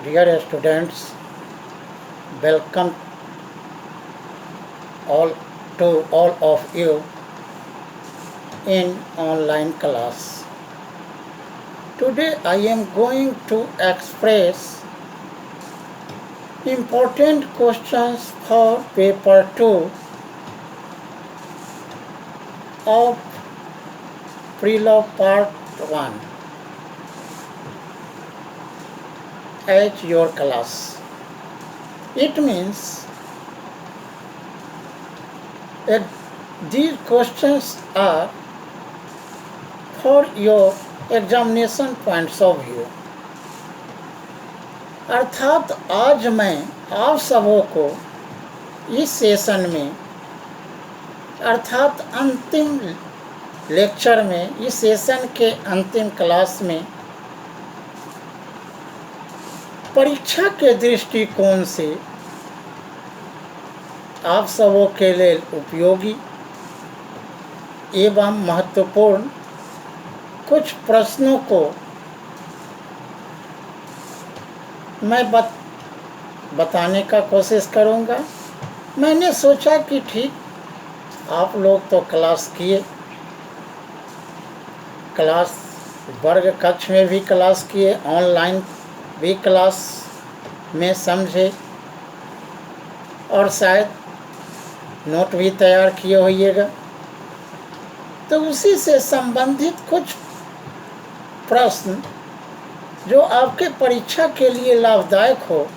Dear students, welcome all to all of you in online class. Today I am going to express important questions for paper 2 of Pre-Law Part 1 as your class. It means that these questions are for your examination points of view. अर्थात आज मैं आप सबों को इस session में अर्थात अंतिम लेक्चर में, इस सेशन के अंतिम क्लास में परीक्षा के दृष्टिकोण से आप सबों के लिए उपयोगी एवं महत्वपूर्ण कुछ प्रश्नों को मैं बताने का कोशिश करूंगा। मैंने सोचा कि ठीक आप लोग तो क्लास किए, क्लास वर्ग कक्ष में भी क्लास किए, ऑनलाइन भी क्लास में समझे और शायद नोट भी तैयार किए होइएगा। तो उसी से संबंधित कुछ प्रश्न जो आपके परीक्षा के लिए लाभदायक हो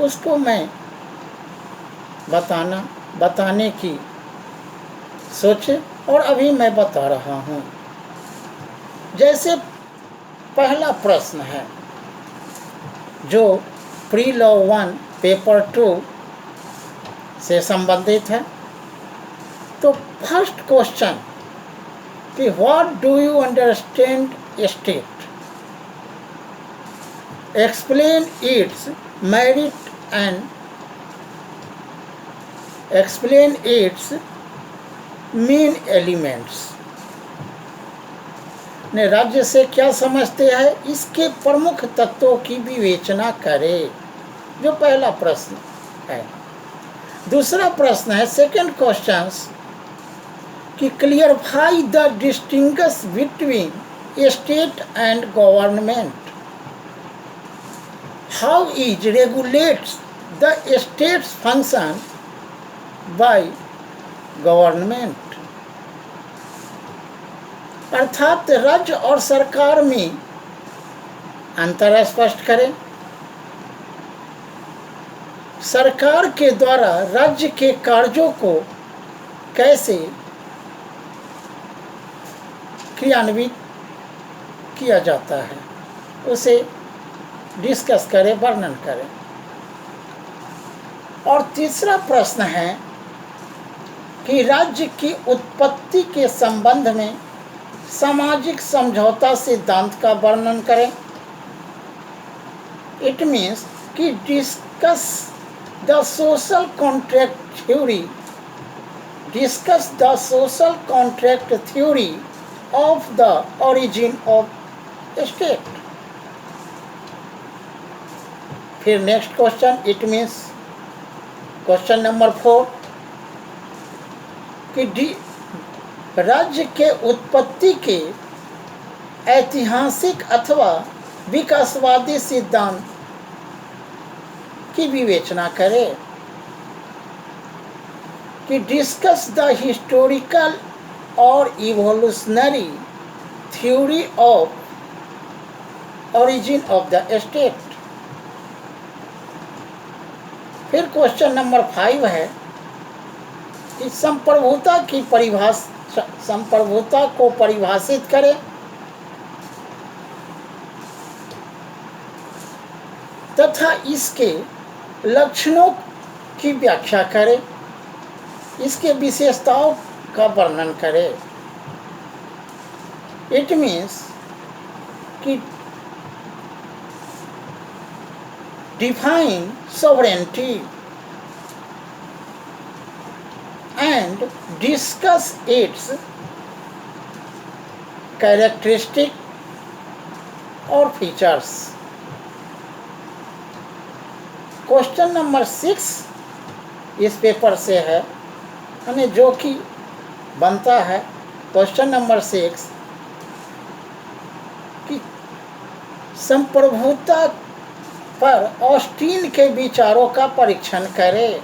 उसको मैं बताने की सोचे और अभी मैं बता रहा हूँ। जैसे पहला प्रश्न है जो प्री-लॉ 1 पेपर 2 से संबंधित है। तो फर्स्ट क्वेश्चन कि what do you understand state, explain its merit and explain its main elements। ने राज्य से क्या समझते हैं, इसके प्रमुख तत्वों की विवेचना करें, जो पहला प्रश्न है। दूसरा प्रश्न है सेकंड क्वेश्चन कि clarify the distinguish between state and government, how is regulates the states function by government. अर्थात राज्य और सरकार में अंतर स्पष्ट करें। सरकार के द्वारा राज्य के कार्यों को कैसे क्रियान्वित किया जाता है, उसे डिस्कस करें, वर्णन करें। और तीसरा प्रश्न है कि राज्य की उत्पत्ति के संबंध में सामाजिक समझौता सिद्धांत का वर्णन करें। इट मीन्स कि discuss the social contract theory, discuss the social contract theory of the origin of state। फिर next question it means question number 4 कि राज्य के उत्पत्ति के ऐतिहासिक अथवा विकासवादी सिद्धांत की विवेचना करें। कि डिस्कस द हिस्टोरिकल और evolutionary theory of origin of the state. फिर क्वेश्चन नंबर 5 है कि संप्रभुता की संप्रभुता को परिभाषित करें। तथा इसके लक्षणों की व्याख्या करें, इसके विशेषताओं का वर्णन करें। इट मीन्स कि define sovereignty and discuss it's characteristic और फीचर्स। क्वेश्चन नंबर 6 इस पेपर से है, यानी जो कि बनता है क्वेश्चन नंबर 6 कि संप्रभुता पर ऑस्टीन के विचारों का परीक्षण करें,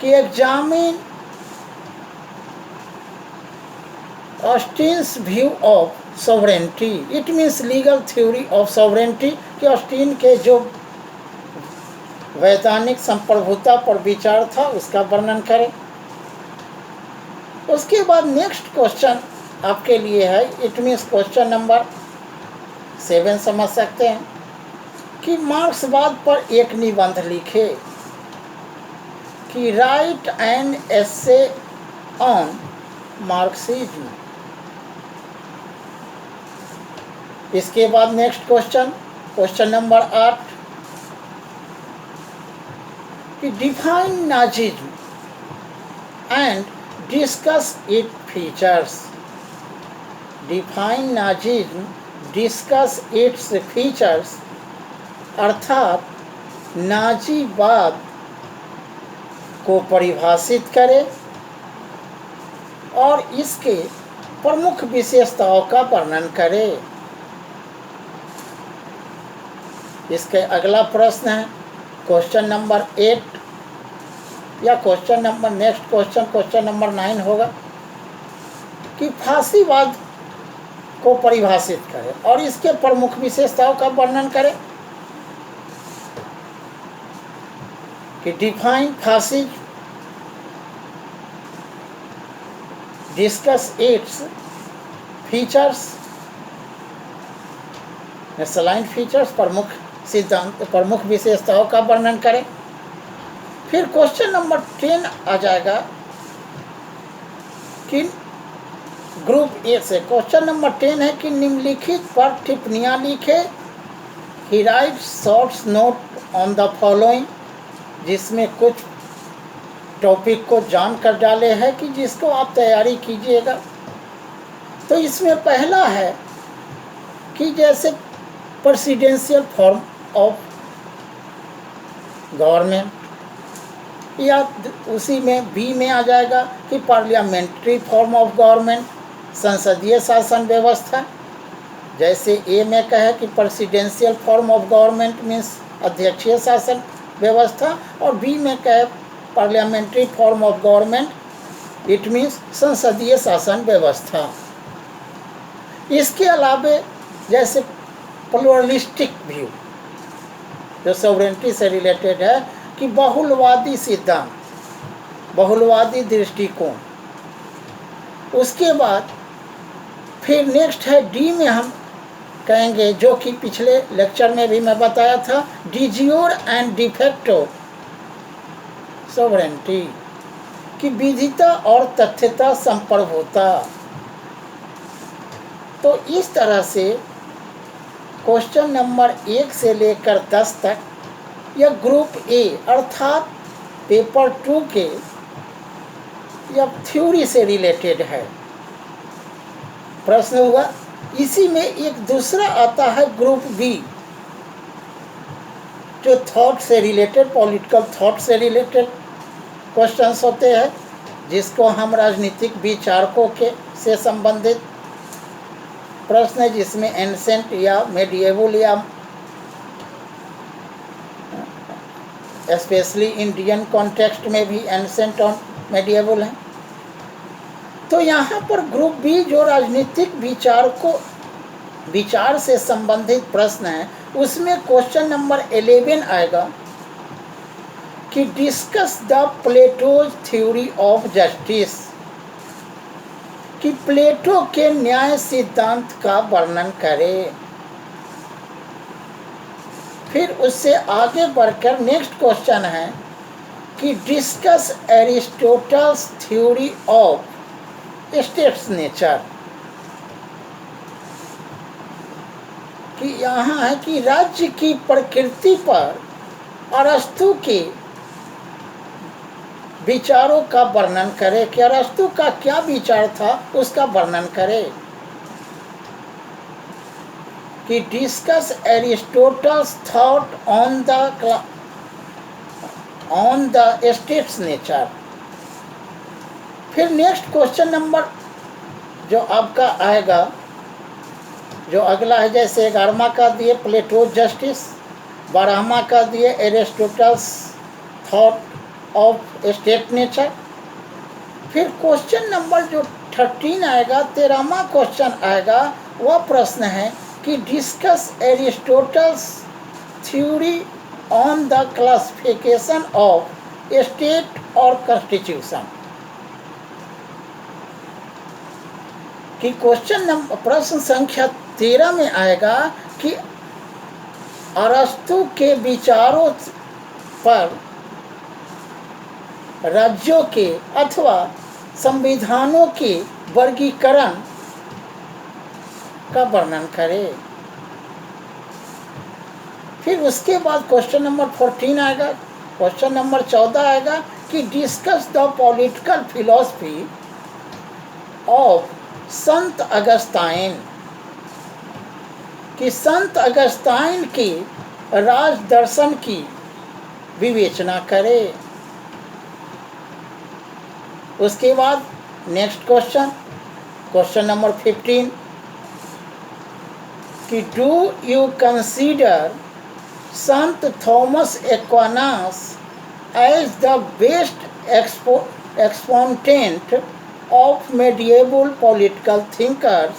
कि examine Austin's view of sovereignty, it means legal theory of sovereignty, कि ऑस्टीन के जो वैधानिक संप्रभुता पर विचार था उसका वर्णन करें। उसके बाद नेक्स्ट क्वेश्चन आपके लिए है, इट मीन्स क्वेश्चन नंबर 7 समझ सकते हैं, कि मार्क्सवाद पर एक निबंध लिखे, कि right an essay on Marxism. इसके बाद नेक्स्ट क्वेश्चन नंबर 8, कि define Nazism and discuss it features. Define Nazism, discuss its features, अर्थात नाजीवाद को परिभाषित करें और इसके प्रमुख विशेषताओं का वर्णन करें। इसके अगला प्रश्न है क्वेश्चन नंबर 8 या क्वेश्चन नंबर 9 होगा, कि फांसीवाद को परिभाषित करें और इसके प्रमुख विशेषताओं का वर्णन करें, कि define fascism, discuss its features, saline features, प्रमुख सिद्धांत, प्रमुख विशेषताओं का वर्णन करें। फिर क्वेश्चन नंबर 10 आ जाएगा, कि ग्रुप ए से क्वेश्चन नंबर 10 है कि निम्नलिखित पर टिप्पणियां लिखे। ही write shorts note on the following, जिसमें कुछ टॉपिक को जान कर डाले हैं कि जिसको आप तैयारी कीजिएगा। तो इसमें पहला है कि जैसे प्रेसिडेंशियल फॉर्म ऑफ गवर्नमेंट, या उसी में बी में आ जाएगा कि पार्लियामेंट्री फॉर्म ऑफ गवर्नमेंट, संसदीय शासन व्यवस्था। जैसे ए में कहे कि presidential form of government means अध्यक्षीय शासन व्यवस्था, और बी में कहे parliamentary form of government it means संसदीय शासन व्यवस्था। इसके अलावे जैसे प्लुरलिस्टिक व्यू जो सॉवरेंटी से रिलेटेड है, कि बहुलवादी सिद्धांत, बहुलवादी दृष्टिकोण। उसके बाद फिर नेक्स्ट है डी में हम कहेंगे, जो कि पिछले लेक्चर में भी मैं बताया था, डिज्यूर एंड डिफेक्टो सॉवरेंटी, की विधिता और तथ्यता संप्रभुता। तो इस तरह से क्वेश्चन नंबर 1 से लेकर 10 तक यह ग्रुप ए अर्थात पेपर 2 के या थ्योरी से रिलेटेड है प्रश्न हुआ। इसी में एक दूसरा आता है ग्रुप बी, जो थॉट से रिलेटेड, पॉलिटिकल थॉट से रिलेटेड क्वेश्चंस होते हैं, जिसको हम राजनीतिक विचारकों के से संबंधित प्रश्न है, जिसमें एंसेंट या मेडिएवल या स्पेशली इंडियन कॉन्टेक्स्ट में भी एंसेंट और मेडिएवल हैं। तो यहाँ पर ग्रुप बी जो राजनीतिक विचार से संबंधित प्रश्न है, उसमें क्वेश्चन नंबर 11 आएगा कि discuss the Plato's theory of justice, कि प्लेटो के न्याय सिद्धांत का वर्णन करें। फिर उससे आगे बढ़कर नेक्स्ट क्वेश्चन है कि discuss Aristotle's theory of states nature, कि यहाँ है कि राज्य की प्रकृति पर अरस्तु के विचारों का वर्णन करे, कि अरस्तु का क्या विचार था उसका वर्णन करे, कि discuss Aristotle's thought on the states nature. फिर नेक्स्ट क्वेश्चन नंबर जो आपका आएगा, जो अगला है, जैसे 11वां का दिए प्लेटो जस्टिस, 12वां का दिए Aristotle's thought of state nature. फिर क्वेश्चन नंबर जो 13 आएगा, 13वां क्वेश्चन आएगा, वह प्रश्न है कि discuss Aristotle's theory on the classification of state और कॉन्स्टिट्यूशन। कि क्वेश्चन नंबर प्रश्न संख्या 13 में आएगा कि अरस्तु के विचारों पर राज्यों के अथवा संविधानों के वर्गीकरण का वर्णन करें। फिर उसके बाद क्वेश्चन नंबर 14 आएगा, क्वेश्चन नंबर 14 आएगा कि discuss the political philosophy of संत अगस्ताइन। कि संत अगस्ताइन की राज दर्शन की विवेचना करें। उसके बाद नेक्स्ट क्वेश्चन, क्वेश्चन नंबर 15 कि डू यू कंसीडर संत Thomas Aquinas as the best exponent of medieval political thinkers.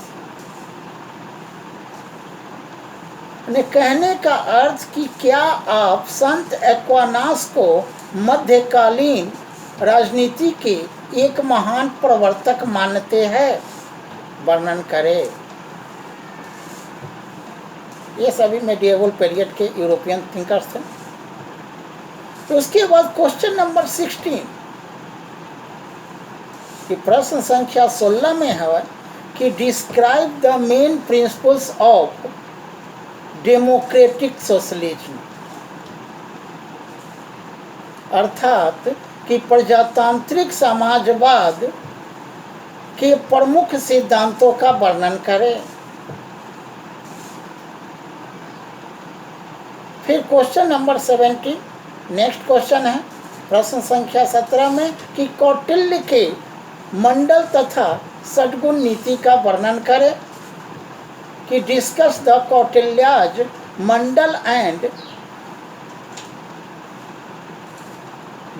ने कहने का अर्थ कि क्या आप संत एक्वानास को मध्यकालीन राजनीति के एक महान प्रवर्तक मानते हैं, वर्णन करें। ये सभी मेडिएवल पीरियड के यूरोपियन थिंकर्स थे। तो उसके बाद क्वेश्चन नंबर 16 कि प्रश्न संख्या 16 में है कि describe the main principles of democratic socialism. अर्थात कि प्रजातांत्रिक समाजवाद के प्रमुख सिद्धांतों का वर्णन करें। फिर क्वेश्चन नंबर 17 नेक्स्ट क्वेश्चन है प्रश्न संख्या 17 में कि कौटिल्य के मंडल तथा षड्गुण नीति का वर्णन करें। कि discuss the Kautilya's mandal and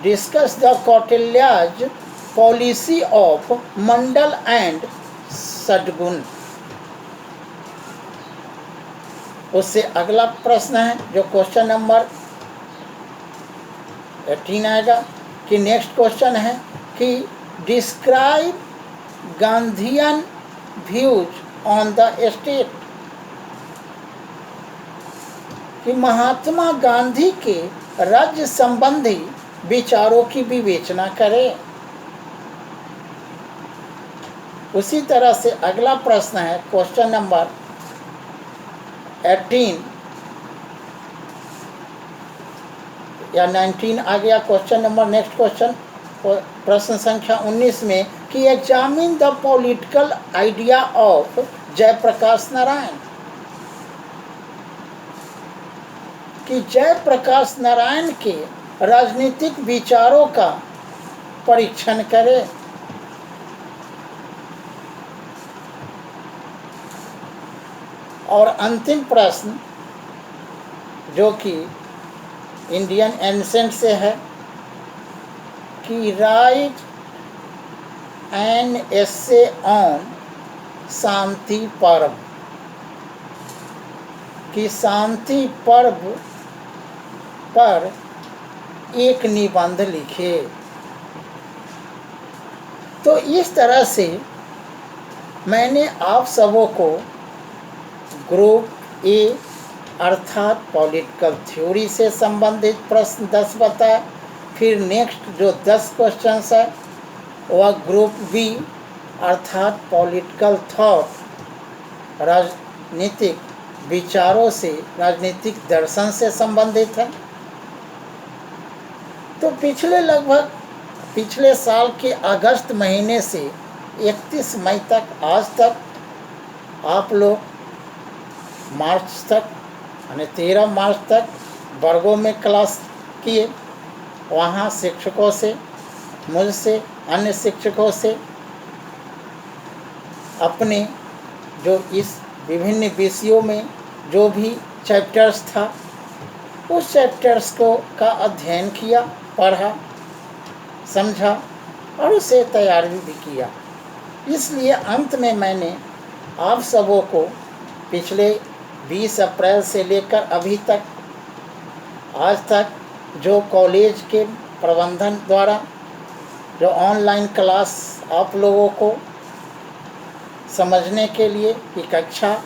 discuss the Kautilya's policy of mandal and shadgun. उससे अगला प्रश्न है जो क्वेश्चन नंबर 18 आएगा कि नेक्स्ट क्वेश्चन है कि describe Gandhian views on the state. कि महात्मा गांधी के राज्य संबंधी विचारों की विवेचना करें। उसी तरह से अगला प्रश्न है क्वेश्चन नंबर 18 या 19 आ गया क्वेश्चन नंबर नेक्स्ट क्वेश्चन प्रश्न संख्या 19 में कि examine the political idea of Jayaprakash Narayan. कि जयप्रकाश नारायण के राजनीतिक विचारों का परीक्षण करें। और अंतिम प्रश्न जो कि इंडियन एंसेंट से है कि राइट एन एसे ऑन शांति पर्व। कि शांति पर्व पर एक निबंध लिखे। तो इस तरह से मैंने आप सबों को ग्रुप ए अर्थात पॉलिटिकल थ्योरी से संबंधित प्रश्न 10 बताए। फिर नेक्स्ट जो 10 क्वेश्चंस है वह ग्रुप बी अर्थात पॉलिटिकल थॉट राजनीतिक विचारों से राजनीतिक दर्शन से संबंधित है। तो पिछले साल के अगस्त महीने से 31 मई तक आज तक आप लोग मार्च तक यानी 13 मार्च तक वर्गों में क्लास किए। वहाँ शिक्षकों से, मुझसे, अन्य शिक्षकों से अपने जो इस विभिन्न विषयों में जो भी चैप्टर्स था उस चैप्टर्स को का अध्ययन किया, पढ़ा, समझा और उसे तैयारी भी किया। इसलिए अंत में मैंने आप सबों को पिछले 20 अप्रैल से लेकर अभी तक आज तक जो कॉलेज के प्रबंधन द्वारा जो ऑनलाइन क्लास आप लोगों को समझने के लिए कि कक्षा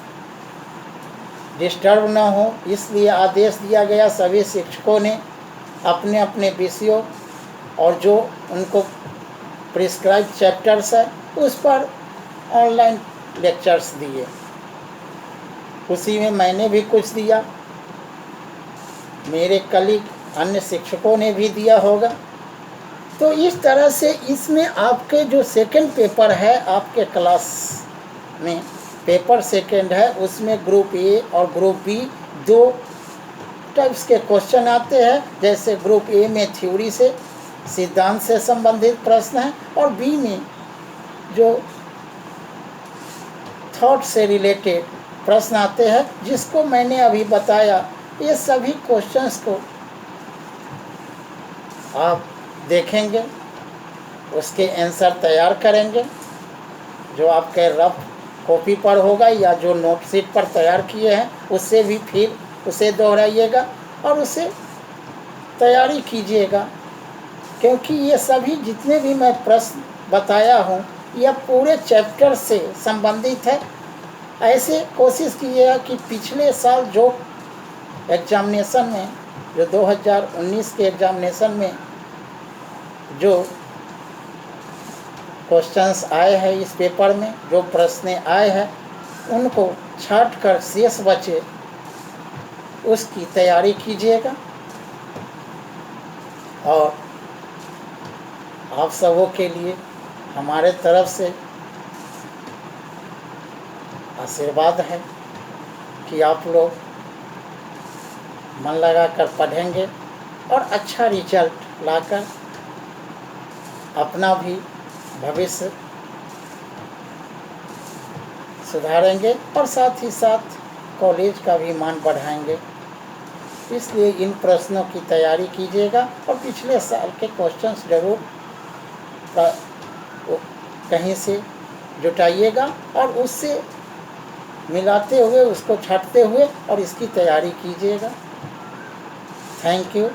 डिस्टर्ब न हो, इसलिए आदेश दिया गया। सभी शिक्षकों ने अपने अपने विषयों और जो उनको प्रिस्क्राइब चैप्टर्स है उस पर ऑनलाइन लेक्चर्स दिए। उसी में मैंने भी कुछ दिया, मेरे कलीग अन्य शिक्षकों ने भी दिया होगा। तो इस तरह से इसमें आपके जो सेकंड पेपर है आपके क्लास में, पेपर सेकंड है, उसमें ग्रुप ए और ग्रुप बी दो टाइप्स के क्वेश्चन आते हैं। जैसे ग्रुप ए में थ्योरी से, सिद्धांत से संबंधित प्रश्न है और बी में जो थॉट से रिलेटेड प्रश्न आते हैं, जिसको मैंने अभी बताया। ये सभी क्वेश्चंस को आप देखेंगे, उसके आंसर तैयार करेंगे, जो आपके रफ कॉपी पर होगा या जो नोट शीट पर तैयार किए हैं उससे भी फिर उसे दोहराइएगा और उसे तैयारी कीजिएगा। क्योंकि ये सभी जितने भी मैं प्रश्न बताया हूँ यह पूरे चैप्टर से संबंधित है। ऐसे कोशिश कीजिएगा कि पिछले साल जो एग्जामिनेशन में, जो 2019 के एग्जामिनेशन में जो क्वेश्चंस आए हैं इस पेपर में, जो प्रश्न आए हैं उनको छांट कर शेष बचे उसकी तैयारी कीजिएगा। और आप सबों के लिए हमारे तरफ से आशीर्वाद है कि आप लोग मन लगाकर पढ़ेंगे और अच्छा रिजल्ट लाकर अपना भी भविष्य सुधारेंगे और साथ ही साथ कॉलेज का भी मान बढ़ाएंगे। इसलिए इन प्रश्नों की तैयारी कीजिएगा और पिछले साल के क्वेश्चंस जरूर कहीं से जुटाइएगा और उससे मिलाते हुए, उसको छांटते हुए और इसकी तैयारी कीजिएगा। Thank you.